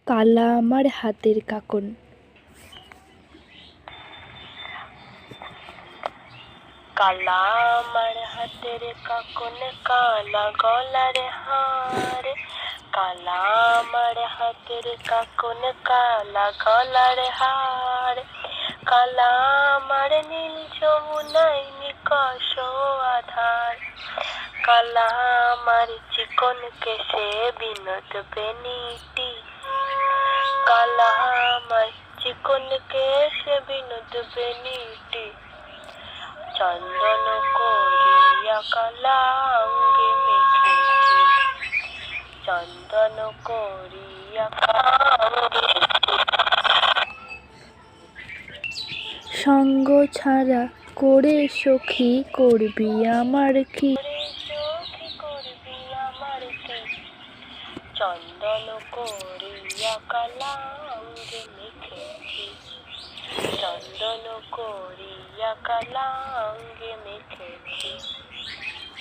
কালা আমার হাতের কাকন। কালা আমার হাতের কাকন, কালা গলার হার। কালা আমার হাতের কাকন, কালা গলার হার। কালা আমার নীল যমুনায় নিকষ আধার। কালা আমার চিকন কেশে বিনোদ বেনিটি। কালা আমার চিকন কেশে বিনোদ বেনিটি। চন্দন করিয়া কালা অঙ্গে মেখেছি। চন্দন করিয়া অঙ্গে সঙ্গ ছাড়া করে সখী করবি আমার কি? সখী করবি আমার কি? চন্দন করিয়া কালা অঙ্গে মেখেছি। চন্দন করিয়া কালা অঙ্গে মেখেছি।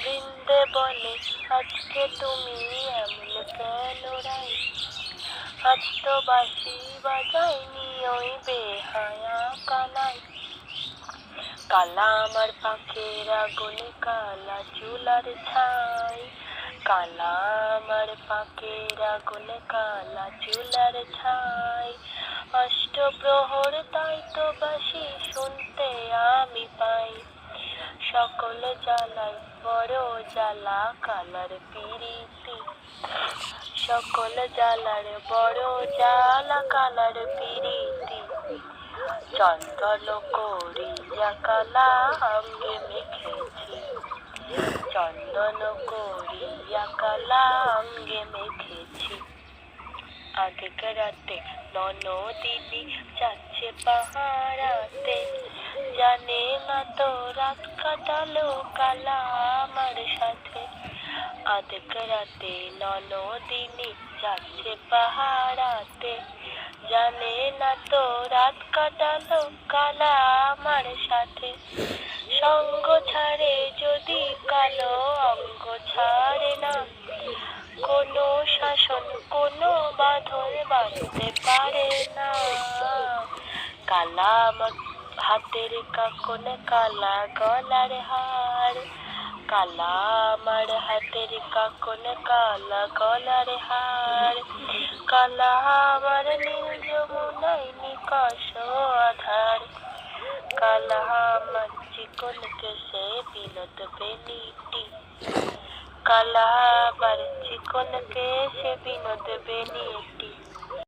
বৃন্দাবনে আজকে তুমি এমন কেন রাই? আজ তো বাঁশি বাজায়নি ওই বেহায়া কানাই। কালা আমার পাখের আগুনে কালা চুলার ছাই। কালা আমার পাখের আগুনে কালা চুলার ছাই। অষ্টপ্রহর তাই তো বাঁশি শুনতে আমি পাই। সকল জ্বালায় বড় জ্বালা কালার পিরিতি। সকল জ্বালার বড় জ্বালা কালার পিরিতি। চন্দন করিয়া কালা অঙ্গে মেখেছি। চন্দন করিয়া কালা অঙ্গে মেখেছি। আগেকার রাতে ননদিনী যাচ্ছে পাহারাতে। জানে না তো রাত কাটালো কালা আমার সাথে। আগেকার রাতে ননদিনী যাচ্ছে পাহারাতে। জানে না তো রাত কাটালো কালা আমার সাথে। সঙ্গ ছাড়ে যদি কালো অঙ্গ ছাড়ে না। কোনো শাসন কোনো বাঁধন বাঁধতে পারে না। কালা আমার হাতের কাকন, কালা গলার হার। কালা আমার হাতের কাকন, কালা গলার হার। কালা আমার নীল যমুনায় নিকষ আধার। কালা আমার চিকন কেশে বিনোদ বেনিটি। কালা আমার চিকন কেশে বিনোদ বেনিটি।